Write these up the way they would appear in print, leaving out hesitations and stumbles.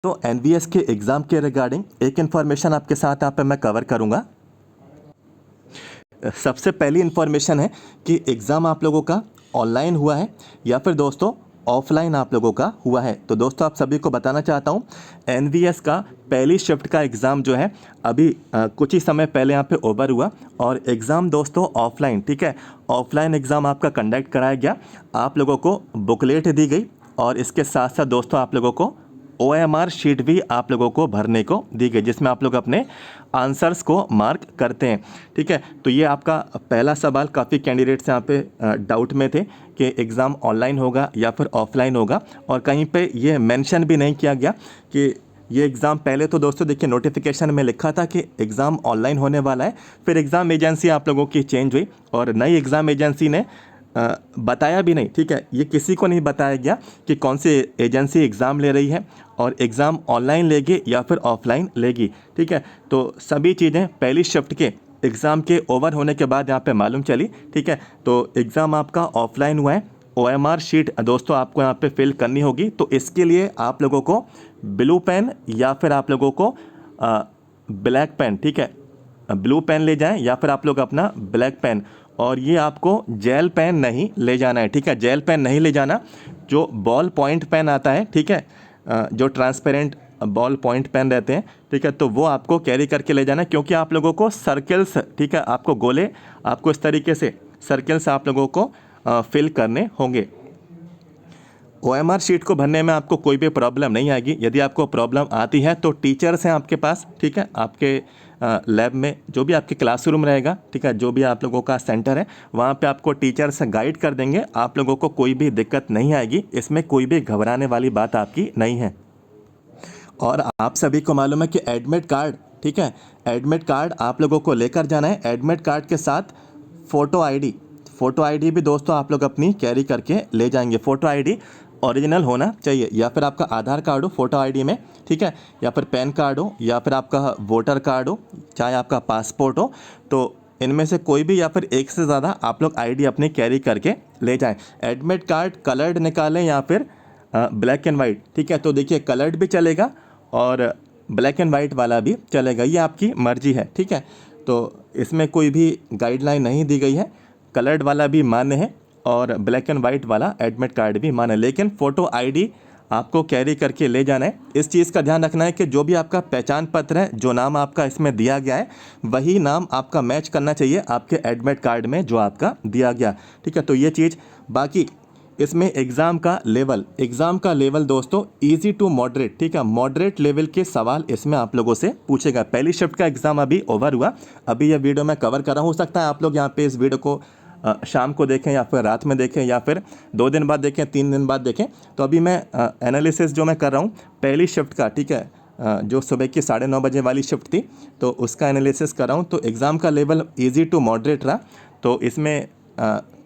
तो एनवीएस के एग्ज़ाम के रिगार्डिंग एक इन्फॉर्मेशन आपके साथ यहाँ पे मैं कवर करूँगा। सबसे पहली इन्फॉर्मेशन है कि एग्ज़ाम आप लोगों का ऑनलाइन हुआ है या फिर दोस्तों ऑफलाइन आप लोगों का हुआ है। तो दोस्तों आप सभी को बताना चाहता हूँ, एनवीएस का पहली शिफ्ट का एग्ज़ाम जो है अभी कुछ ही समय पहले यहाँ पे ओवर हुआ और एग्ज़ाम दोस्तों ऑफलाइन, ठीक है, ऑफलाइन एग्ज़ाम आपका कंडक्ट कराया गया। आप लोगों को बुकलेट दी गई और इसके साथ साथ दोस्तों आप लोगों को OMR शीट भी आप लोगों को भरने को दी गई, जिसमें आप लोग अपने आंसर्स को मार्क करते हैं, ठीक है। तो ये आपका पहला सवाल काफ़ी कैंडिडेट्स यहाँ पे डाउट में थे कि एग्ज़ाम ऑनलाइन होगा या फिर ऑफलाइन होगा, और कहीं पे ये मेंशन भी नहीं किया गया कि ये एग्ज़ाम, पहले तो दोस्तों देखिए नोटिफिकेशन में लिखा था कि एग्ज़ाम ऑनलाइन होने वाला है, फिर एग्ज़ाम एजेंसी आप लोगों की चेंज हुई और नई एग्ज़ाम एजेंसी ने बताया भी नहीं, ठीक है, ये किसी को नहीं बताया गया कि कौन सी एजेंसी एग्ज़ाम ले रही है और एग्ज़ाम ऑनलाइन लेगी या फिर ऑफलाइन लेगी, ठीक है। तो सभी चीज़ें पहली शिफ्ट के एग्ज़ाम के ओवर होने के बाद यहाँ पे मालूम चली, ठीक है। तो एग्ज़ाम आपका ऑफलाइन हुआ है, OMR शीट दोस्तों आपको यहाँ पे फिल करनी होगी। तो इसके लिए आप लोगों को ब्लू पेन या फिर आप लोगों को ब्लैक पेन, ठीक है, ब्लू पेन ले जाएं या फिर आप लोग अपना ब्लैक पेन, और ये आपको जेल पेन नहीं ले जाना है, ठीक है, जेल पेन नहीं ले जाना। जो बॉल पॉइंट पेन आता है, ठीक है, जो ट्रांसपेरेंट बॉल पॉइंट पेन रहते हैं, ठीक है, तो वो आपको कैरी करके ले जाना है, क्योंकि आप लोगों को सर्कल्स, ठीक है, आपको गोले, आपको इस तरीके से सर्कल्स आप लोगों को फिल करने होंगे। OMR शीट को भरने में आपको कोई भी प्रॉब्लम नहीं आएगी। यदि आपको प्रॉब्लम आती है तो टीचर्स हैं आपके पास, ठीक है, आपके लैब में जो भी आपके क्लासरूम रहेगा, ठीक है, जो भी आप लोगों का सेंटर है वहाँ पे आपको टीचर्स गाइड कर देंगे, आप लोगों को कोई भी दिक्कत नहीं आएगी, इसमें कोई भी घबराने वाली बात आपकी नहीं है। और आप सभी को मालूम है कि एडमिट कार्ड, ठीक है, एडमिट कार्ड आप लोगों को लेकर जाना है। एडमिट कार्ड के साथ फ़ोटो आईडी भी दोस्तों आप लोग अपनी कैरी करके ले जाएंगे। फ़ोटो आईडी ओरिजिनल होना चाहिए, या फिर आपका आधार कार्ड हो फ़ोटो आईडी में, ठीक है, या फिर पैन कार्ड हो, या फिर आपका वोटर कार्ड हो, चाहे आपका पासपोर्ट हो, तो इनमें से कोई भी या फिर एक से ज़्यादा आप लोग आईडी अपनी कैरी करके ले जाएं। एडमिट कार्ड कलर्ड निकालें या फिर ब्लैक एंड वाइट, ठीक है। तो देखिए कलर्ड भी चलेगा और ब्लैक एंड वाइट वाला भी चलेगा, ये आपकी मर्जी है, ठीक है। तो इसमें कोई भी गाइडलाइन नहीं दी गई है, कलर्ड वाला भी मान्य है और ब्लैक एंड वाइट वाला एडमिट कार्ड भी मान्य है, लेकिन फ़ोटो आईडी आपको कैरी करके ले जाना है। इस चीज़ का ध्यान रखना है कि जो भी आपका पहचान पत्र है, जो नाम आपका इसमें दिया गया है, वही नाम आपका मैच करना चाहिए आपके एडमिट कार्ड में जो आपका दिया गया, ठीक है। तो ये चीज़, बाकी इसमें एग्ज़ाम का लेवल दोस्तों इजी टू मॉडरेट, ठीक है, मॉडरेट लेवल के सवाल इसमें आप लोगों से पूछेगा। पहली शिफ्ट का एग्ज़ाम अभी ओवर हुआ, अभी ये वीडियो मैं कवर कर रहा हूँ, हो सकता है आप लोग यहाँ पे इस वीडियो को शाम को देखें या फिर रात में देखें या फिर 2 दिन बाद देखें, 3 दिन बाद देखें। तो अभी मैं एनालिसिस जो मैं कर रहा हूँ पहली शिफ्ट का, ठीक है, जो सुबह की 9:30 बजे वाली शिफ्ट थी, तो उसका एनालिसिस कर रहा हूँ। तो एग्ज़ाम का लेवल इजी टू मॉडरेट रहा, तो इसमें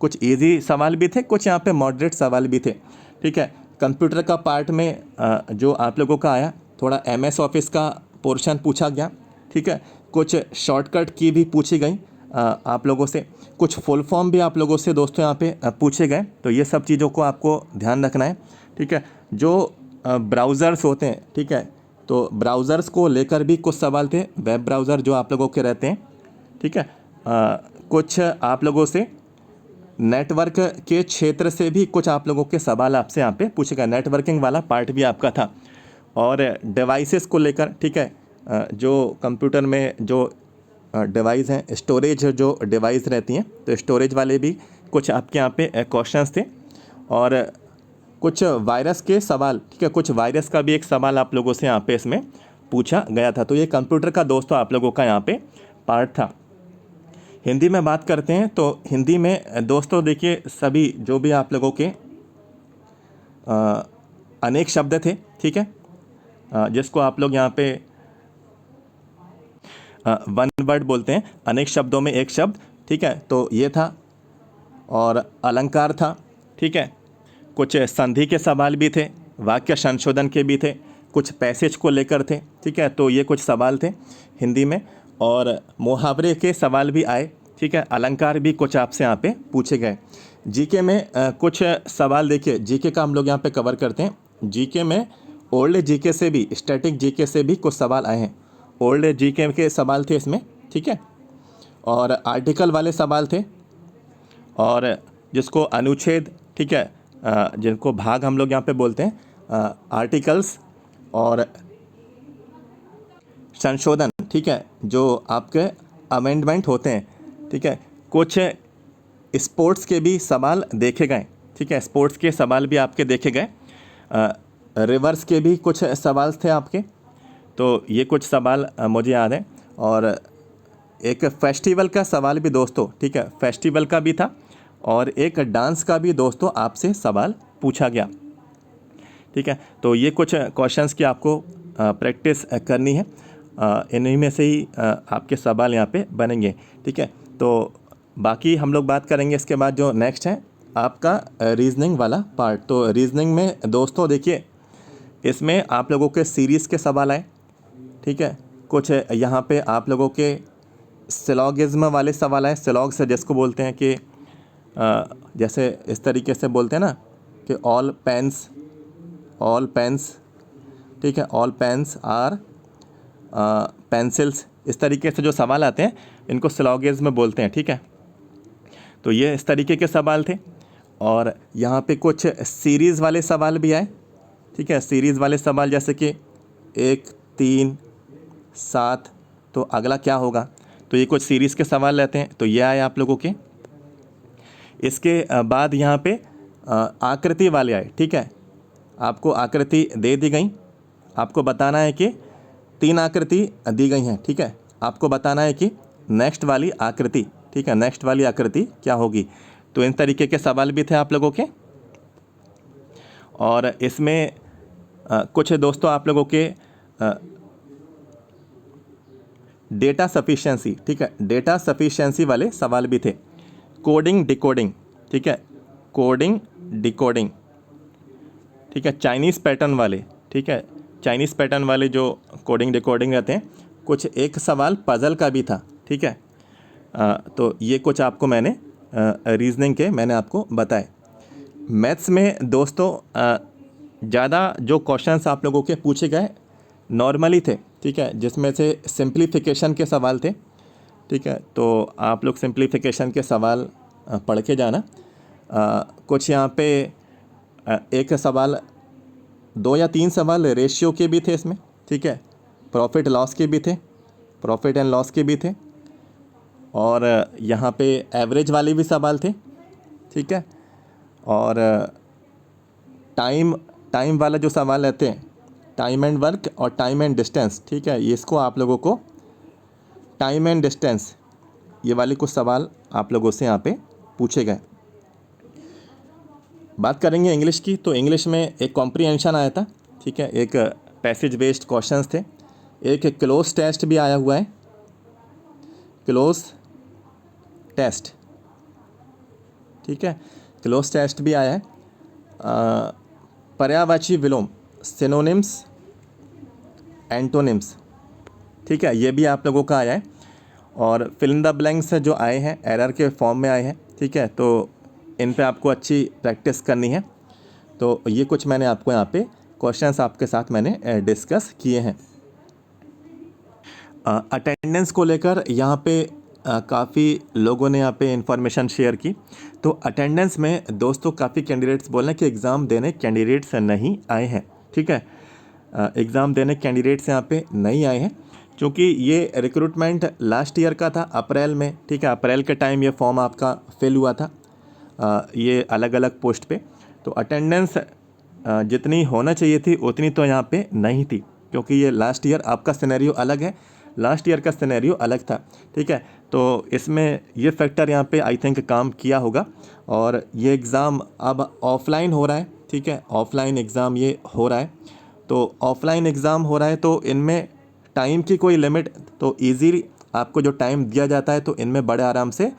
कुछ इजी सवाल भी थे, कुछ यहाँ पे मॉडरेट सवाल भी थे, ठीक है। कंप्यूटर का पार्ट में जो आप लोगों का आया, थोड़ा MS ऑफिस का पोर्शन पूछा गया, ठीक है, कुछ शॉर्टकट की भी पूछी गई आप लोगों से, कुछ फुल फॉर्म भी आप लोगों से दोस्तों यहाँ पे पूछे गए। तो ये सब चीज़ों को आपको ध्यान रखना है, ठीक है। जो ब्राउज़र्स होते हैं, ठीक है, तो ब्राउज़र्स को लेकर भी कुछ सवाल थे, वेब ब्राउज़र जो आप लोगों के रहते हैं, ठीक है। कुछ आप लोगों से नेटवर्क के क्षेत्र से भी कुछ आप लोगों के सवाल आपसे यहाँ पे पूछे गए, नेटवर्किंग वाला पार्ट भी आपका था। और डिवाइसेस को लेकर, ठीक है, जो कंप्यूटर में जो डिवाइस हैं, स्टोरेज जो डिवाइस रहती हैं, तो स्टोरेज वाले भी कुछ आपके यहाँ पे क्वेश्चंस थे। और कुछ वायरस के सवाल, ठीक है, कुछ वायरस का भी एक सवाल आप लोगों से यहाँ पे इसमें पूछा गया था। तो ये कंप्यूटर का दोस्तों आप लोगों का यहाँ पे पार्ट था। हिंदी में बात करते हैं, तो हिंदी में दोस्तों देखिए सभी जो भी आप लोगों के अनेक शब्द थे, ठीक है, जिसको आप लोग यहाँ पे वन वर्ड बोलते हैं, अनेक शब्दों में एक शब्द, ठीक है, तो ये था। और अलंकार था, ठीक है, कुछ संधि के सवाल भी थे, वाक्य संशोधन के भी थे, कुछ पैसेज को लेकर थे, ठीक है, तो ये कुछ सवाल थे हिंदी में। और मुहावरे के सवाल भी आए, ठीक है, अलंकार भी कुछ आपसे यहाँ पे पूछे गए। जीके में कुछ सवाल देखिए, जीके का हम लोग यहाँ पे कवर करते हैं। जीके में ओल्ड जीके से भी, स्टैटिक जीके से भी कुछ सवाल आए हैं। ओल्ड जीके के सवाल थे इसमें, ठीक है, और आर्टिकल वाले सवाल थे, और जिसको अनुच्छेद, ठीक है, जिनको भाग हम लोग यहाँ पे बोलते हैं, आर्टिकल्स और संशोधन, ठीक है, जो आपके अमेंडमेंट होते हैं, ठीक है। कुछ स्पोर्ट्स के भी सवाल देखे गए, ठीक है, स्पोर्ट्स के सवाल भी आपके देखे गए। रिवर्स के भी कुछ सवाल थे आपके, तो ये कुछ सवाल मुझे याद है। और एक फेस्टिवल का सवाल भी दोस्तों, ठीक है, फेस्टिवल का भी था, और एक डांस का भी दोस्तों आपसे सवाल पूछा गया, ठीक है। तो ये कुछ क्वेश्चंस की आपको प्रैक्टिस करनी है, इन्हीं में से ही आपके सवाल यहाँ पे बनेंगे, ठीक है। तो बाकी हम लोग बात करेंगे इसके बाद जो नेक्स्ट है आपका रीजनिंग वाला पार्ट। तो रीजनिंग में दोस्तों देखिए, इसमें आप लोगों के सीरीज़ के सवाल आए, ठीक है। कुछ यहाँ पे आप लोगों के सिलॉगिज्म वाले सवाल आए। सिलॉग्स जिसको बोलते हैं कि जैसे इस तरीके से बोलते हैं ना कि ऑल पेन्स, ठीक है, ऑल पेन्स आर पेंसिल्स, इस तरीके से जो सवाल आते हैं इनको सिलॉगिज्म बोलते हैं, ठीक है। तो ये इस तरीके के सवाल थे। और यहाँ पे कुछ सीरीज़ वाले सवाल भी आए, ठीक है, सीरीज़ वाले सवाल जैसे कि 1, 3, 7, तो अगला क्या होगा, तो ये कुछ सीरीज़ के सवाल रहते हैं। तो ये आए आप लोगों के। इसके बाद यहाँ पे आकृति वाले आए, ठीक है। आपको आकृति दे दी गई, आपको बताना है कि 3 आकृति दी गई हैं, ठीक है। आपको बताना है कि नेक्स्ट वाली आकृति, ठीक है, नेक्स्ट वाली आकृति क्या होगी। तो इन तरीके के सवाल भी थे आप लोगों के। और इसमें कुछ दोस्तों आप लोगों के डेटा सफिशिएंसी, ठीक है, डेटा सफिशिएंसी वाले सवाल भी थे। कोडिंग डिकोडिंग, ठीक है, कोडिंग डिकोडिंग, ठीक है, चाइनीज़ पैटर्न वाले, ठीक है, चाइनीज़ पैटर्न वाले जो कोडिंग डिकोडिंग रहते हैं। कुछ एक सवाल पज़ल का भी था, ठीक है। तो ये कुछ आपको मैंने रीजनिंग के मैंने आपको बताए। मैथ्स में दोस्तों ज़्यादा जो क्वेश्चंस आप लोगों के पूछे गए नॉर्मली थे, ठीक है, जिसमें से सिंप्लीफिकेशन के सवाल थे, ठीक है। तो आप लोग सिंप्लीफिकेशन के सवाल पढ़ के जाना। कुछ यहाँ पे एक सवाल, 2 या 3 सवाल रेशियो के भी थे इसमें, ठीक है, प्रॉफिट लॉस के भी थे, प्रॉफिट एंड लॉस के भी थे, और यहाँ पे एवरेज वाले भी सवाल थे, ठीक है। और टाइम वाला जो सवाल रहते हैं, टाइम एंड वर्क और टाइम एंड डिस्टेंस, ठीक है, इसको आप लोगों को टाइम एंड डिस्टेंस, ये वाले कुछ सवाल आप लोगों से यहाँ पे पूछे गए। बात करेंगे इंग्लिश की, तो इंग्लिश में एक कॉम्प्रीहेंशन आया था, ठीक है, एक पैसेज बेस्ड क्वेश्चंस थे, एक क्लोज टेस्ट भी आया हुआ है, क्लोज टेस्ट, ठीक है, क्लोज टेस्ट भी आया है। पर्यायवाची विलोम, सिनोनिम्स, एंटोनिम्स, ठीक है, ये भी आप लोगों का आया है। और फिल इन द ब्लैंक्स जो आए हैं एरर के फॉर्म में आए हैं, ठीक है, तो इन पे आपको अच्छी प्रैक्टिस करनी है। तो ये कुछ मैंने आपको यहाँ पे क्वेश्चंस आपके साथ मैंने डिस्कस किए हैं। अटेंडेंस को लेकर यहाँ पे काफ़ी लोगों ने यहाँ पे इंफॉर्मेशन शेयर की। तो अटेंडेंस में दोस्तों काफ़ी कैंडिडेट्स बोल रहे हैं कि एग्ज़ाम देने कैंडिडेट्स नहीं आए हैं, ठीक है, एग्ज़ाम देने कैंडिडेट्स यहाँ पे नहीं आए हैं, क्योंकि ये रिक्रूटमेंट लास्ट ईयर का था अप्रैल में, ठीक है, अप्रैल के टाइम ये फॉर्म आपका फिल हुआ था, ये अलग अलग पोस्ट पे। तो अटेंडेंस जितनी होना चाहिए थी उतनी तो यहाँ पे नहीं थी, क्योंकि ये लास्ट ईयर आपका सिनेरियो अलग है, लास्ट ईयर का सिनेरियो अलग था, ठीक है। तो इसमें ये फैक्टर यहाँ पे आई थिंक काम किया होगा। और ये एग्ज़ाम अब ऑफलाइन हो रहा है, ठीक है, ऑफलाइन एग्ज़ाम ये हो रहा है। तो ऑफलाइन एग्ज़ाम हो रहा है तो इनमें टाइम की कोई लिमिट, तो ईज़ी आपको जो टाइम दिया जाता है तो इनमें बड़े आराम से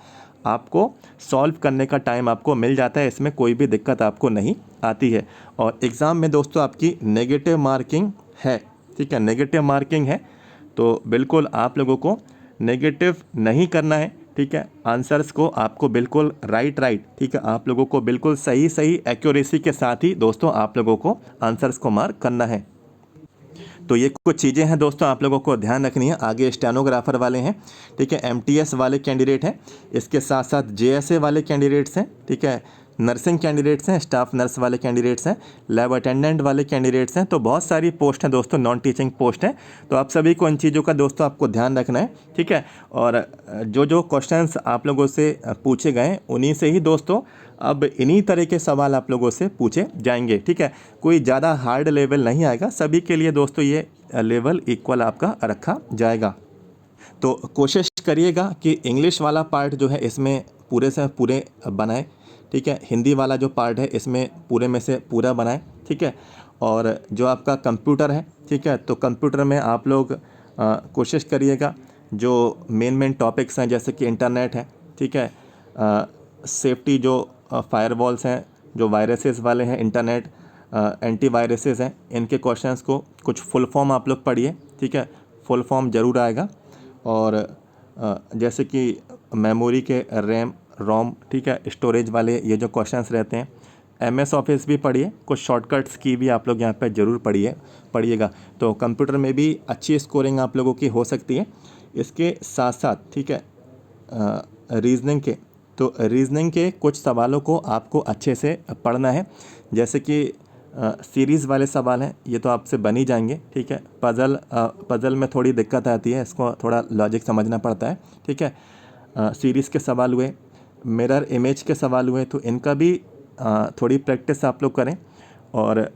आपको सॉल्व करने का टाइम आपको मिल जाता है, इसमें कोई भी दिक्कत आपको नहीं आती है। और एग्ज़ाम में दोस्तों आपकी नेगेटिव मार्किंग है, ठीक है, नेगेटिव मार्किंग है, तो बिल्कुल आप लोगों को नेगेटिव नहीं करना है, ठीक है। आंसर्स को आपको बिल्कुल राइट, ठीक है, आप लोगों को बिल्कुल सही एक्यूरेसी के साथ ही दोस्तों आप लोगों को आंसर्स को मार्क करना है। तो ये कुछ चीज़ें हैं दोस्तों आप लोगों को ध्यान रखनी है। आगे स्टेनोग्राफर वाले हैं, ठीक है, एमटीएस वाले कैंडिडेट हैं, इसके साथ साथ जेएसए वाले कैंडिडेट्स हैं, ठीक है, नर्सिंग कैंडिडेट्स हैं, स्टाफ नर्स वाले कैंडिडेट्स हैं, लैब अटेंडेंट वाले कैंडिडेट्स हैं। तो बहुत सारी पोस्ट हैं दोस्तों, नॉन टीचिंग पोस्ट हैं। तो आप सभी को इन चीज़ों का दोस्तों आपको ध्यान रखना है, ठीक है। और जो जो क्वेश्चंस आप लोगों से पूछे गए उन्हीं से ही दोस्तों अब इन्हीं तरह के सवाल आप लोगों से पूछे जाएंगे, ठीक है। कोई ज़्यादा हार्ड लेवल नहीं आएगा, सभी के लिए दोस्तों ये लेवल इक्वल आपका रखा जाएगा। तो कोशिश करिएगा कि इंग्लिश वाला पार्ट जो है इसमें पूरे से पूरे बनाए, ठीक है। हिंदी वाला जो पार्ट है इसमें पूरे में से पूरा बनाए, ठीक है। और जो आपका कंप्यूटर है, ठीक है, तो कंप्यूटर में आप लोग कोशिश करिएगा जो मेन टॉपिक्स हैं जैसे कि इंटरनेट है, ठीक है, सेफ्टी जो फायरवॉल्स हैं, जो वायरसेस वाले हैं, इंटरनेट एंटी वायरसेस हैं, इनके क्वेश्चंस को कुछ फुल फॉर्म आप लोग पढ़िए, ठीक है, फुल फॉर्म ज़रूर आएगा। और जैसे कि मेमोरी के रैम रोम, ठीक है, स्टोरेज वाले ये जो क्वेश्चंस रहते हैं, एमएस ऑफिस भी पढ़िए, कुछ शॉर्टकट्स की भी आप लोग यहाँ पे ज़रूर पढ़िएगा। तो कंप्यूटर में भी अच्छी स्कोरिंग आप लोगों की हो सकती है। इसके साथ साथ, ठीक है, रीजनिंग के, तो रीजनिंग के कुछ सवालों को आपको अच्छे से पढ़ना है। जैसे कि सीरीज़ वाले सवाल हैं, ये तो आपसे बन ही जाएंगे, ठीक है। पज़ल में थोड़ी दिक्कत आती है, इसको थोड़ा लॉजिक समझना पड़ता है, ठीक है। सीरीज़ के सवाल हुए, मिरर इमेज के सवाल हुए, तो इनका भी थोड़ी प्रैक्टिस आप लोग करें। और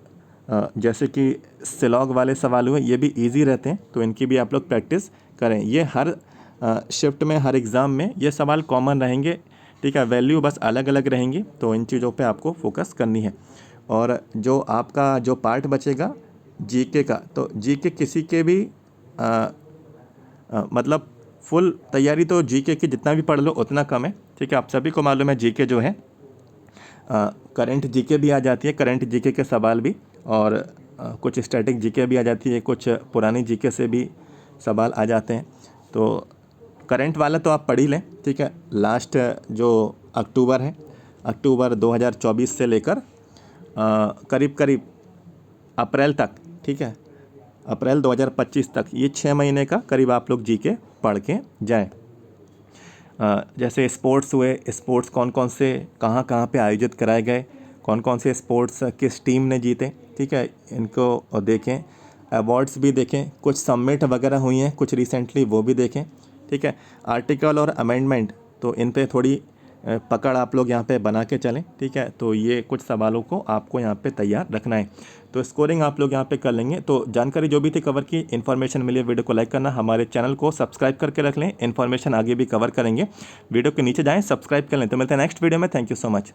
जैसे कि सिलॉग वाले सवाल हुए, ये भी इजी रहते हैं, तो इनकी भी आप लोग प्रैक्टिस करें। ये हर शिफ्ट में, हर एग्ज़ाम में ये सवाल कॉमन रहेंगे, ठीक है, वैल्यू बस अलग अलग रहेंगी, तो इन चीज़ों पे आपको फोकस करनी है। और जो आपका जो पार्ट बचेगा जीके का, तो जीके किसी के भी मतलब फुल तैयारी तो जीके की जितना भी पढ़ लो उतना कम है, ठीक है। आप सभी को मालूम है जीके जो है करंट जीके भी आ जाती है, करंट जीके के सवाल भी, और कुछ स्टैटिक जीके भी आ जाती है, कुछ पुरानी जीके से भी सवाल आ जाते हैं। तो करंट वाला तो आप पढ़ ही लें, ठीक है। लास्ट जो अक्टूबर है, अक्टूबर 2024 से लेकर करीब करीब अप्रैल तक, ठीक है, अप्रैल 2025 तक, ये 6 महीने का करीब आप लोग जीके पढ़ के जाएँ। जैसे स्पोर्ट्स हुए, स्पोर्ट्स कौन कौन से कहाँ कहाँ पे आयोजित कराए गए, कौन कौन से स्पोर्ट्स किस टीम ने जीते, ठीक है, इनको देखें। अवार्ड्स भी देखें, कुछ सबमिट वगैरह हुई हैं कुछ रिसेंटली, वो भी देखें, ठीक है। आर्टिकल और अमेंडमेंट, तो इन पे थोड़ी पकड़ आप लोग यहाँ पे बना के चलें, ठीक है। तो ये कुछ सवालों को आपको यहाँ पे तैयार रखना है, तो स्कोरिंग आप लोग यहाँ पे कर लेंगे। तो जानकारी जो भी थी कवर की, इन्फॉर्मेशन मिली, वीडियो को लाइक करना, हमारे चैनल को सब्सक्राइब करके रख लें, इन्फॉर्मेशन आगे भी कवर करेंगे। वीडियो के नीचे जाएँ, सब्सक्राइब कर लें। तो मिलते हैं नेक्स्ट वीडियो में। Thank you so much.